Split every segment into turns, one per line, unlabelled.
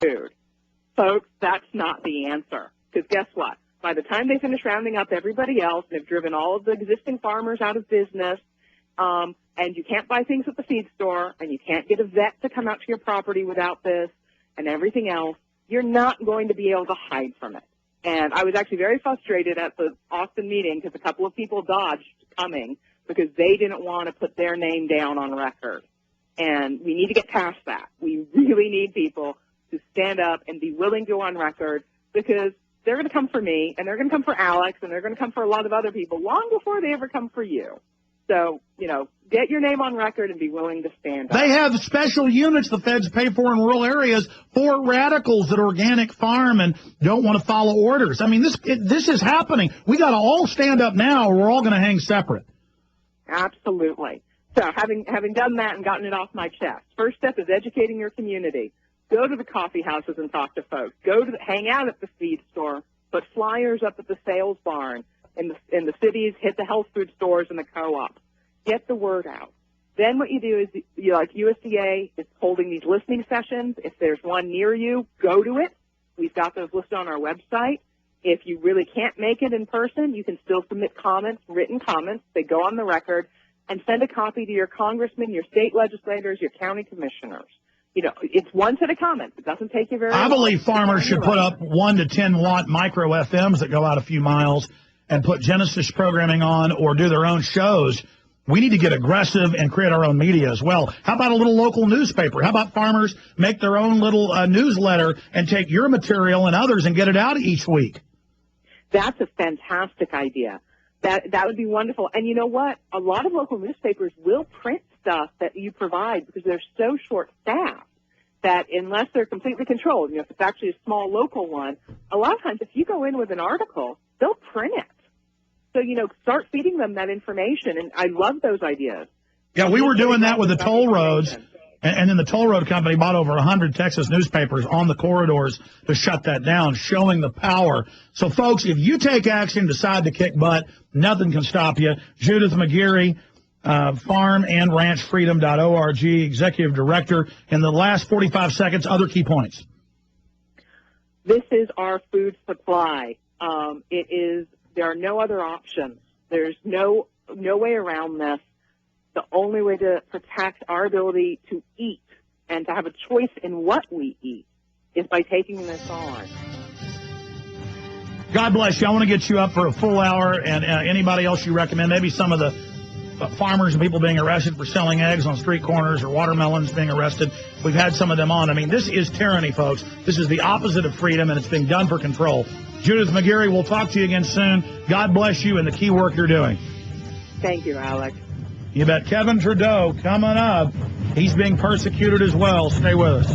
food. Folks, that's not the answer. Because guess what? By the time they finish rounding up everybody else, they've driven all of the existing farmers out of business, and you can't buy things at the feed store, and you can't get a vet to come out to your property without this, and everything else, you're not going to be able to hide from it. And I was actually very frustrated at the Austin meeting because a couple of people dodged coming because they didn't want to put their name down on record. And we need to get past that. We really need people to stand up and be willing to go on record, because they're going to come for me, and they're going to come for Alex, and they're going to come for a lot of other people long before they ever come for you. So, get your name on record and be willing to stand up.
They have special units the feds pay for in rural areas for radicals that organic farm and don't want to follow orders. I mean, this is happening. We got to all stand up now, or we're all going to hang separate.
Absolutely. So having done that and gotten it off my chest, first step is educating your community. Go to the coffee houses and talk to folks. Hang out at the feed store. Put flyers up at the sales barn. In the cities, hit the health food stores and the co-op. Get the word out. Then what you do is, USDA is holding these listening sessions. If there's one near you, go to it. We've got those listed on our website. If you really can't make it in person, you can still submit comments, written comments. They go on the record, and send a copy to your congressman, your state legislators, your county commissioners. It's one set of comments. It doesn't take you very long.
I believe farmers should put up 1 to 10 watt micro FMs that go out a few miles and put Genesis programming on, or do their own shows. We need to get aggressive and create our own media as well. How about a little local newspaper? How about farmers make their own little newsletter and take your material and others and get it out each week?
That's a fantastic idea. That would be wonderful. And you know what? A lot of local newspapers will print stuff that you provide because they're so short-staffed that unless they're completely controlled, if it's actually a small local one, a lot of times if you go in with an article, they'll print it. So, start feeding them that information. And I love those ideas.
Yeah, we were doing that with the toll roads. And then the toll road company bought over 100 Texas newspapers on the corridors to shut that down, showing the power. So, folks, if you take action, decide to kick butt, nothing can stop you. Judith McGeary, farmandranchfreedom.org, Executive Director. In the last 45 seconds, other key points.
This is our food supply. There are no other options. There's no way around this. The only way to protect our ability to eat and to have a choice in what we eat is by taking this on.
God bless you. I want to get you up for a full hour, and anybody else you recommend, maybe some of the farmers and people being arrested for selling eggs on street corners or watermelons being arrested. We've had some of them on. I mean, this is tyranny, folks. This is the opposite of freedom, and it's being done for control. Judith McGeary, we'll talk to you again soon. God bless you and the key work you're doing.
Thank you, Alex.
You bet. Kevin Trudeau coming up. He's being persecuted as well. Stay with us.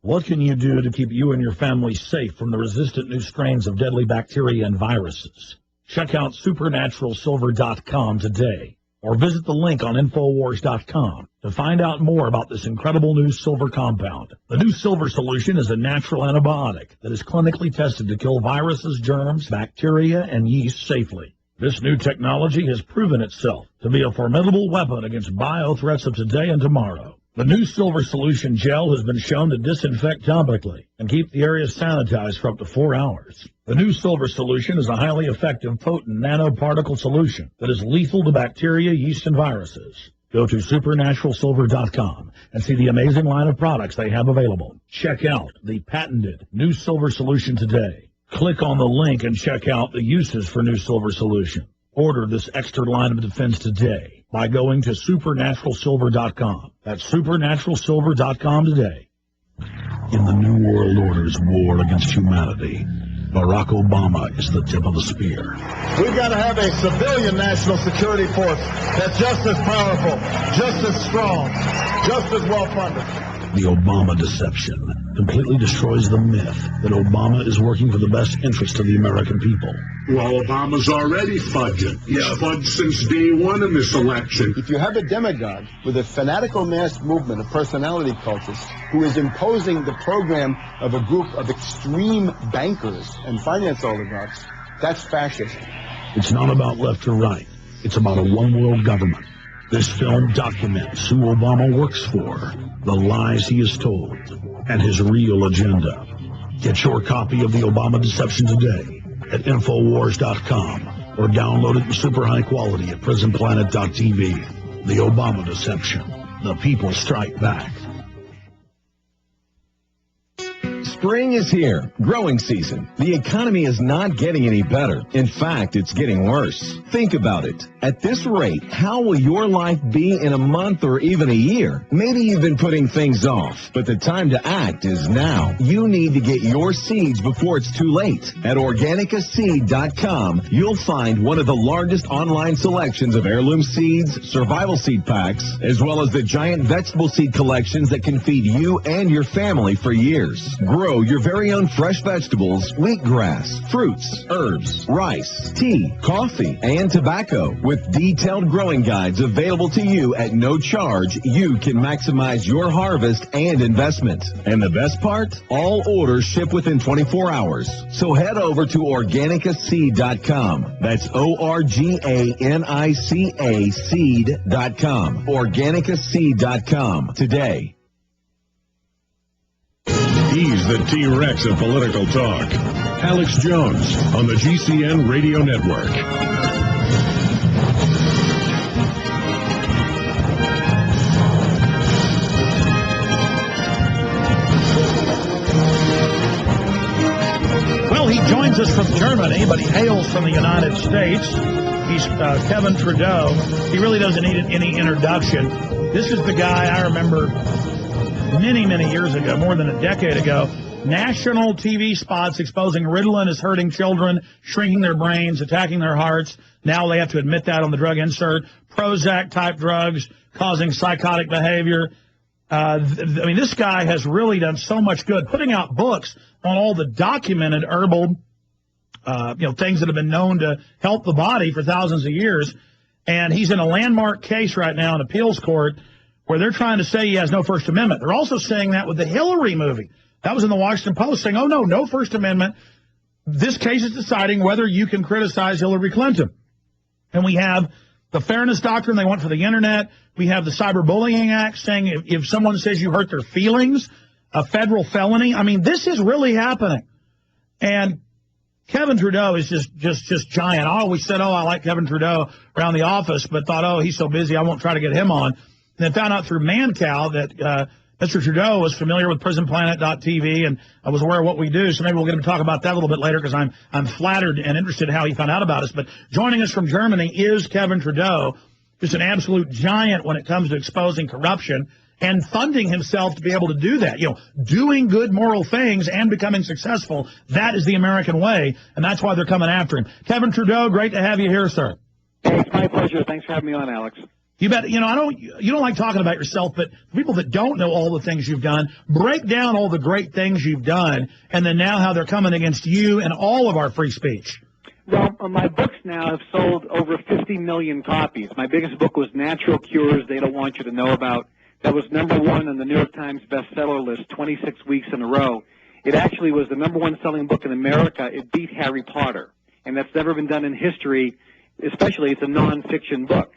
What can you do to keep you and your family safe from the resistant new strains of deadly bacteria and viruses? Check out supernaturalsilver.com today, or visit the link on Infowars.com to find out more about this incredible new silver compound. The new silver solution is a natural antibiotic that is clinically tested to kill viruses, germs, bacteria, and yeast safely. This new technology has proven itself to be a formidable weapon against bio-threats of today and tomorrow. The new silver solution gel has been shown to disinfect topically and keep the area sanitized for up to 4 hours. The new silver solution is a highly effective, potent nanoparticle solution that is lethal to bacteria, yeast, and viruses. Go to supernaturalsilver.com and see the amazing line of products they have available. Check out the patented new silver solution today. Click on the link and check out the uses for new silver solution. Order this extra line of defense today by going to supernaturalsilver.com. That's supernaturalsilver.com today. In the New World Order's war against humanity, Barack Obama is the tip of the spear.
We've got to have a civilian national security force that's just as powerful, just as strong, just as well-funded.
The Obama deception completely destroys the myth that Obama is working for the best interest of the American people.
Well, Obama's already fudging. He's fudged since day one in this election.
If you have a demagogue with a fanatical mass movement of personality cultists who is imposing the program of a group of extreme bankers and finance oligarchs, that's fascism.
It's not about left or right. It's about a one-world government. This film documents who Obama works for, the lies he has told, and his real agenda. Get your copy of The Obama Deception today at Infowars.com or download it in super high quality at PrisonPlanet.tv. The Obama Deception. The people strike back.
Spring is here, growing season. The economy is not getting any better. In fact, it's getting worse. Think about it. At this rate, how will your life be in a month or even a year? Maybe you've been putting things off, but the time to act is now. You need to get your seeds before it's too late. At OrganicaSeed.com, you'll find one of the largest online selections of heirloom seeds, survival seed packs, as well as the giant vegetable seed collections that can feed you and your family for years. Grow your very own fresh vegetables, wheatgrass, fruits, herbs, rice, tea, coffee, and tobacco. With detailed growing guides available to you at no charge, you can maximize your harvest and investment. And the best part? All orders ship within 24 hours. So head over to OrganicaSeed.com. That's ORGANICA seed.com. OrganicaSeed.com today.
He's the T-Rex of political talk. Alex Jones on the GCN Radio Network.
Well, he joins us from Germany, but he hails from the United States. He's Kevin Trudeau. He really doesn't need any introduction. This is the guy I remember many, many years ago, more than a decade ago, national TV spots exposing Ritalin is hurting children, shrinking their brains, attacking their hearts. Now they have to admit that on the drug insert. Prozac-type drugs causing psychotic behavior. I mean, this guy has really done so much good, putting out books on all the documented herbal, things that have been known to help the body for thousands of years. And he's in a landmark case right now in appeals court where they're trying to say he has no First Amendment. They're also saying that with the Hillary movie. That was in the Washington Post, saying, oh, no First Amendment. This case is deciding whether you can criticize Hillary Clinton. And we have the Fairness Doctrine they want for the Internet. We have the Cyberbullying Act saying if someone says you hurt their feelings, a federal felony. I mean, this is really happening. And Kevin Trudeau is just giant. I always said, I like Kevin Trudeau around the office, but thought, he's so busy, I won't try to get him on. And then found out through Mancow that Mr. Trudeau was familiar with PrisonPlanet.tv, and I was aware of what we do, so maybe we'll get him to talk about that a little bit later because I'm flattered and interested in how he found out about us. But joining us from Germany is Kevin Trudeau, just an absolute giant when it comes to exposing corruption and funding himself to be able to do that. Doing good moral things and becoming successful, that is the American way, and that's why they're coming after him. Kevin Trudeau, great to have you here, sir.
Hey, it's my pleasure. Thanks for having me on, Alex.
You bet. You don't like talking about yourself, but people that don't know all the things you've done, break down all the great things you've done, and then now how they're coming against you and all of our free speech.
Well, my books now have sold over 50 million copies. My biggest book was Natural Cures They Don't Want You to Know About. That was #1 on the New York Times bestseller list 26 weeks in a row. It actually was the #1 selling book in America. It beat Harry Potter, and that's never been done in history, especially it's a nonfiction book.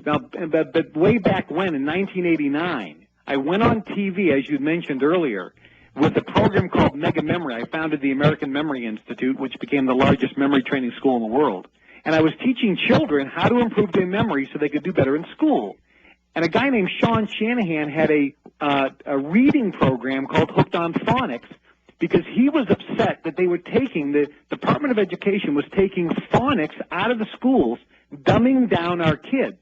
Now, but way back when, in 1989, I went on TV, as you mentioned earlier, with a program called Mega Memory. I founded the American Memory Institute, which became the largest memory training school in the world. And I was teaching children how to improve their memory so they could do better in school. And a guy named Sean Shanahan had a reading program called Hooked on Phonics because he was upset that they were taking, the Department of Education was taking phonics out of the schools, dumbing down our kids.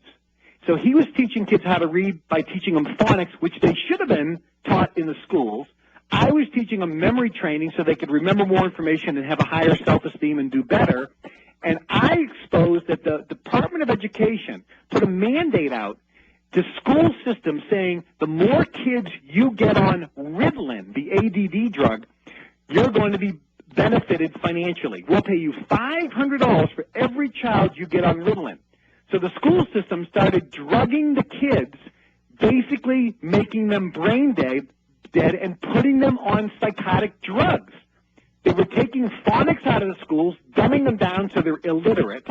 So he was teaching kids how to read by teaching them phonics, which they should have been taught in the schools. I was teaching them memory training so they could remember more information and have a higher self-esteem and do better. And I exposed that the Department of Education put a mandate out to school systems saying the more kids you get on Ritalin, the ADD drug, you're going to be benefited financially. We'll pay you $500 for every child you get on Ritalin. So the school system started drugging the kids, basically making them brain dead and putting them on psychotic drugs. They were taking phonics out of the schools, dumbing them down so they're illiterate,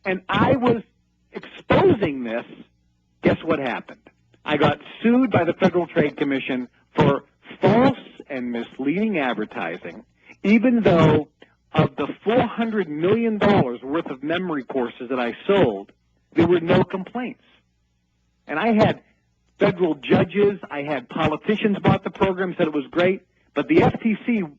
and I was exposing this Guess what happened? I got sued by the Federal Trade Commission for false and misleading advertising, even though of the $400 million worth of memory courses that I sold, there were no complaints. And I had federal judges, I had politicians bought the program, said it was great, but the FTC